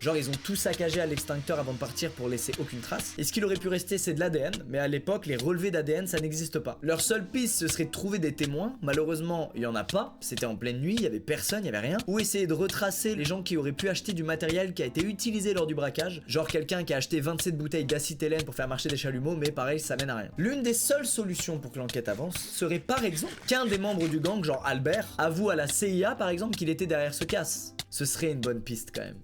Genre ils ont tout saccagé à l'extincteur avant de partir pour laisser aucune trace. Et ce qu'il aurait pu rester c'est de l'ADN, mais à l'époque les relevés d'ADN ça n'existe pas. Leur seule piste ce serait de trouver des témoins, malheureusement il y en a pas, c'était en pleine nuit, il y avait personne, il y avait rien. Ou essayer de retracer les gens qui auraient pu acheter du matériel qui a été utilisé lors du braquage, genre quelqu'un qui a acheté 27 bouteilles d'acétylène pour faire marcher des chalumeaux, mais pareil ça mène à rien. L'une des seules solutions pour que l'enquête avance serait par exemple qu'un des membres du gang, genre Albert, avoue à la CIA par exemple qu'il était derrière ce casse. Ce serait une bonne piste quand même.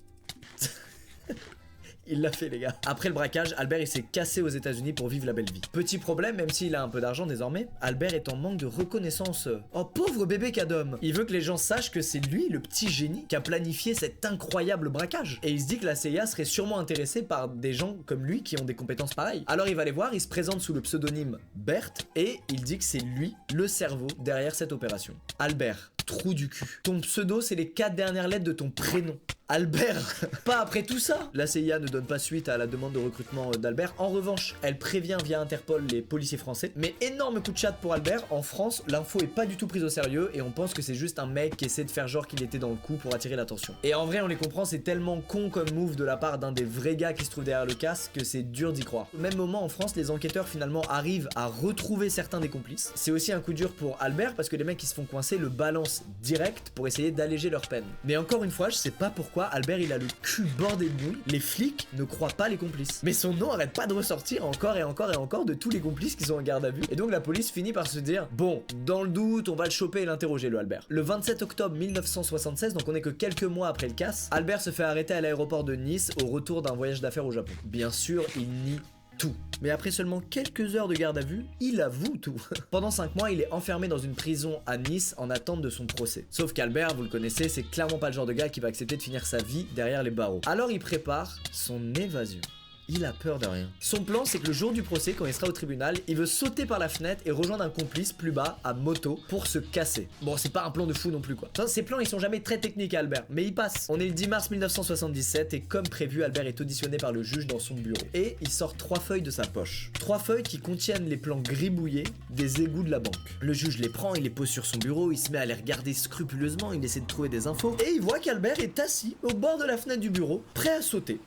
Il l'a fait les gars. Après le braquage, Albert il s'est cassé aux États-Unis pour vivre la belle vie. Petit problème, même s'il a un peu d'argent désormais, Albert est en manque de reconnaissance. Oh pauvre bébé Cadom. Il veut que les gens sachent que c'est lui, le petit génie, qui a planifié cet incroyable braquage. Et il se dit que la CIA serait sûrement intéressée par des gens comme lui qui ont des compétences pareilles. Alors il va les voir, il se présente sous le pseudonyme Bert et il dit que c'est lui, le cerveau, derrière cette opération. Albert, trou du cul. Ton pseudo c'est les 4 dernières lettres de ton prénom. Albert. Pas après tout ça. La CIA ne donne pas suite à la demande de recrutement d'Albert. En revanche, elle prévient via Interpol les policiers français. Mais énorme coup de chat pour Albert. En France, l'info est pas du tout prise au sérieux et on pense que c'est juste un mec qui essaie de faire genre qu'il était dans le coup pour attirer l'attention. Et en vrai, on les comprend, c'est tellement con comme move de la part d'un des vrais gars qui se trouve derrière le casque que c'est dur d'y croire. Au même moment, en France, les enquêteurs finalement arrivent à retrouver certains des complices. C'est aussi un coup dur pour Albert parce que les mecs qui se font coincer le balancent direct pour essayer d'alléger leur peine. Mais encore une fois, je sais pas pourquoi Albert il a le cul bordé de bouille, les flics ne croient pas les complices. Mais son nom arrête pas de ressortir encore et encore et encore de tous les complices qui sont en garde à vue. Et donc la police finit par se dire, bon, dans le doute, on va le choper et l'interroger le Albert. Le 27 octobre 1976, donc on est que quelques mois après le casse, Albert se fait arrêter à l'aéroport de Nice au retour d'un voyage d'affaires au Japon. Bien sûr, il nie tout. Mais après seulement quelques heures de garde à vue, il avoue tout. Pendant 5 mois, il est enfermé dans une prison à Nice en attente de son procès. Sauf qu'Albert, vous le connaissez, c'est clairement pas le genre de gars qui va accepter de finir sa vie derrière les barreaux. Alors il prépare son évasion. Il a peur de rien. Son plan, c'est que le jour du procès, quand il sera au tribunal, il veut sauter par la fenêtre et rejoindre un complice plus bas, à moto, pour se casser. Bon, c'est pas un plan de fou non plus, quoi. Enfin, ces plans, ils sont jamais très techniques à Albert, mais il passe. On est le 10 mars 1977 et comme prévu, Albert est auditionné par le juge dans son bureau. Et il sort 3 feuilles de sa poche. 3 feuilles qui contiennent les plans gribouillés des égouts de la banque. Le juge les prend, il les pose sur son bureau, il se met à les regarder scrupuleusement, il essaie de trouver des infos. Et il voit qu'Albert est assis au bord de la fenêtre du bureau, prêt à sauter.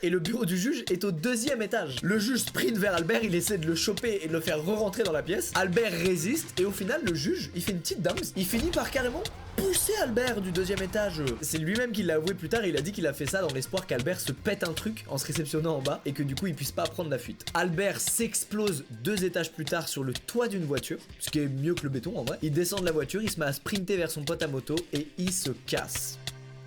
Et le bureau du juge est au 2e étage. Le juge sprint vers Albert, il essaie de le choper et de le faire re-rentrer dans la pièce. Albert résiste et au final le juge, il fait une petite dingue. Il finit par carrément pousser Albert du 2e étage. C'est lui-même qui l'a avoué plus tard et il a dit qu'il a fait ça dans l'espoir qu'Albert se pète un truc en se réceptionnant en bas et que du coup il puisse pas prendre la fuite. Albert s'explose 2 étages plus tard sur le toit d'une voiture, ce qui est mieux que le béton en vrai. Il descend de la voiture, il se met à sprinter vers son pote à moto et il se casse.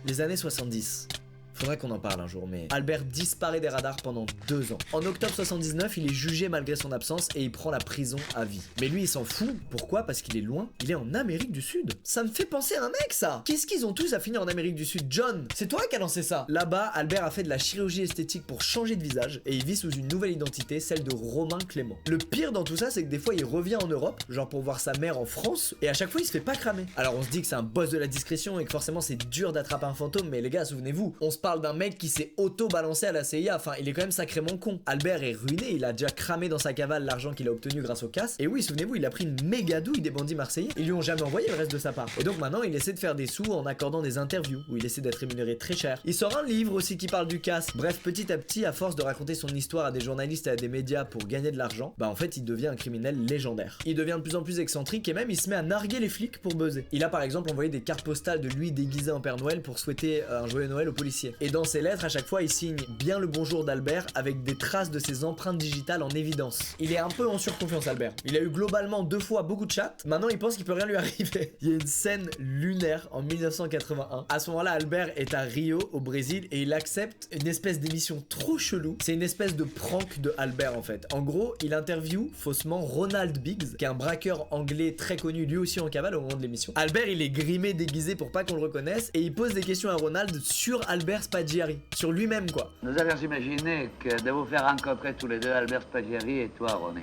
Les années 70. Faudrait qu'on en parle un jour, mais Albert disparaît des radars pendant 2 ans. En octobre 79, il est jugé malgré son absence et il prend la prison à vie. Mais lui, il s'en fout. Pourquoi? Parce qu'il est loin. Il est en Amérique du Sud. Ça me fait penser à un mec, ça. Qu'est-ce qu'ils ont tous à finir en Amérique du Sud? John, c'est toi qui as lancé ça. Là-bas, Albert a fait de la chirurgie esthétique pour changer de visage et il vit sous une nouvelle identité, celle de Romain Clément. Le pire dans tout ça, c'est que des fois, il revient en Europe, genre pour voir sa mère en France, et à chaque fois, il se fait pas cramer. Alors on se dit que c'est un boss de la discrétion et que forcément, c'est dur d'attraper un fantôme, mais les gars, souvenez-vous, on se parle d'un mec qui s'est auto-balancé à la CIA, enfin il est quand même sacrément con. Albert est ruiné, il a déjà cramé dans sa cavale l'argent qu'il a obtenu grâce au casse, et oui souvenez-vous il a pris une méga douille des bandits marseillais, ils lui ont jamais envoyé le reste de sa part. Et donc maintenant il essaie de faire des sous en accordant des interviews, où il essaie d'être rémunéré très cher. Il sort un livre aussi qui parle du casse, bref petit à petit à force de raconter son histoire à des journalistes et à des médias pour gagner de l'argent, bah en fait il devient un criminel légendaire. Il devient de plus en plus excentrique et même il se met à narguer les flics pour buzzer. Il a par exemple envoyé des cartes postales de lui déguisé en Père Noël pour souhaiter un joyeux Noël aux policiers. Et dans ses lettres à chaque fois il signe bien le bonjour d'Albert avec des traces de ses empreintes digitales en évidence. Il est un peu en surconfiance Albert. Il a eu globalement 2 fois beaucoup de chats, maintenant il pense qu'il peut rien lui arriver. Il y a une scène lunaire en 1981. À ce moment-là Albert est à Rio au Brésil et il accepte une espèce d'émission trop chelou. C'est une espèce de prank de Albert en fait. En gros il interviewe faussement Ronald Biggs qui est un braqueur anglais très connu lui aussi en cavale au moment de l'émission. Albert il est grimé déguisé pour pas qu'on le reconnaisse et il pose des questions à Ronald sur Albert Spaggiari, sur lui-même quoi. Nous avions imaginé que de vous faire rencontrer tous les deux, Albert Spaggiari et toi, Ronnie.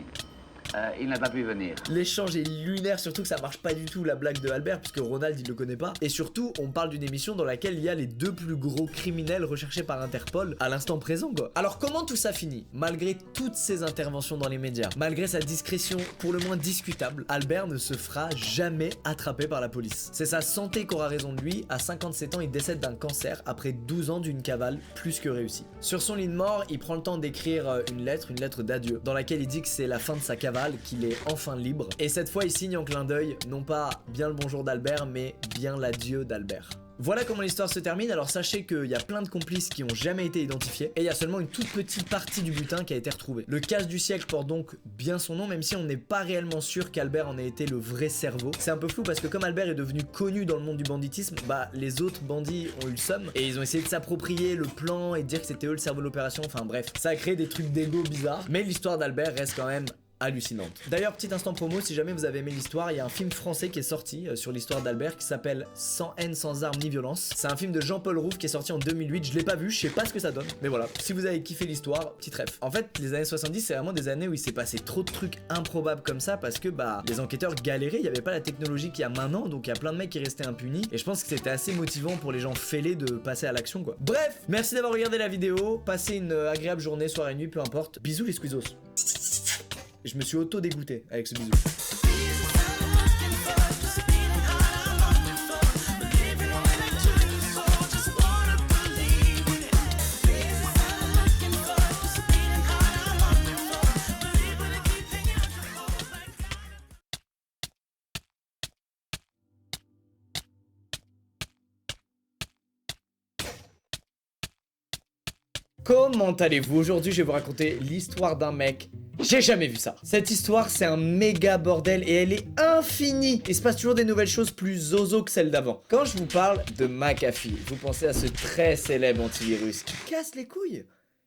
Il n'a pas pu venir. L'échange est lunaire, surtout que ça marche pas du tout la blague de Albert, puisque Ronald il le connaît pas. Et surtout, on parle d'une émission dans laquelle il y a les deux plus gros criminels recherchés par Interpol à l'instant présent quoi. Alors comment tout ça finit? Malgré toutes ses interventions dans les médias, malgré sa discrétion pour le moins discutable, Albert ne se fera jamais attraper par la police. C'est sa santé qui aura raison de lui. À 57 ans, il décède d'un cancer après 12 ans d'une cavale plus que réussie. Sur son lit de mort, il prend le temps d'écrire une lettre d'adieu, dans laquelle il dit que c'est la fin de sa cavale, qu'il est enfin libre. Et cette fois, il signe en clin d'œil, non pas bien le bonjour d'Albert, mais bien l'adieu d'Albert. Voilà comment l'histoire se termine. Alors sachez qu'il y a plein de complices qui ont jamais été identifiés et il y a seulement une toute petite partie du butin qui a été retrouvée. Le casse du siècle porte donc bien son nom, même si on n'est pas réellement sûr qu'Albert en ait été le vrai cerveau. C'est un peu flou parce que comme Albert est devenu connu dans le monde du banditisme, bah les autres bandits ont eu le seum et ils ont essayé de s'approprier le plan et de dire que c'était eux le cerveau de l'opération. Enfin bref, ça a créé des trucs d'ego bizarres, mais l'histoire d'Albert reste quand même hallucinante. D'ailleurs, petit instant promo, si jamais vous avez aimé l'histoire, il y a un film français qui est sorti sur l'histoire d'Albert qui s'appelle Sans haine, sans armes ni violence. C'est un film de Jean-Paul Rouve qui est sorti en 2008. Je l'ai pas vu, je sais pas ce que ça donne, mais voilà. Si vous avez kiffé l'histoire, petit ref. En fait, les années 70, c'est vraiment des années où il s'est passé trop de trucs improbables comme ça parce que bah les enquêteurs galéraient, il y avait pas la technologie qu'il y a maintenant, donc il y a plein de mecs qui restaient impunis et je pense que c'était assez motivant pour les gens fêlés de passer à l'action quoi. Bref, merci d'avoir regardé la vidéo, passez une agréable journée, soirée, nuit, peu importe. Bisous les squeezos. Je me suis auto-dégoûté avec ce bisou. Comment allez-vous? Aujourd'hui, je vais vous raconter l'histoire d'un mec. J'ai jamais vu ça. Cette histoire, c'est un méga bordel et elle est infinie. Il se passe toujours des nouvelles choses plus zozo que celles d'avant. Quand je vous parle de McAfee, vous pensez à ce très célèbre antivirus qui casse les couilles.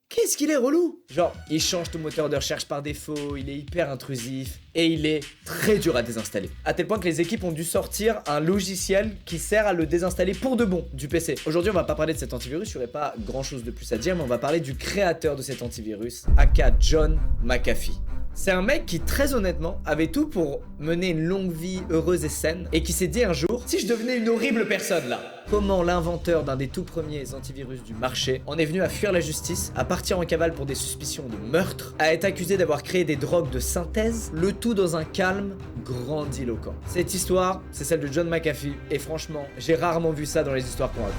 Qu'est-ce qu'il est relou! Genre, il change ton moteur de recherche par défaut, il est hyper intrusif, et il est très dur à désinstaller. À tel point que les équipes ont dû sortir un logiciel qui sert à le désinstaller pour de bon du PC. Aujourd'hui, on va pas parler de cet antivirus, il n'y aurait pas grand chose de plus à dire, mais on va parler du créateur de cet antivirus, aka John McAfee. C'est un mec qui, très honnêtement, avait tout pour mener une longue vie heureuse et saine, et qui s'est dit un jour, si je devenais une horrible personne là. Comment l'inventeur d'un des tout premiers antivirus du marché en est venu à fuir la justice, à partir en cavale pour des suspicions de meurtre, à être accusé d'avoir créé des drogues de synthèse, le tout dans un calme grandiloquent. Cette histoire, c'est celle de John McAfee, et franchement, j'ai rarement vu ça dans les histoires qu'on raconte.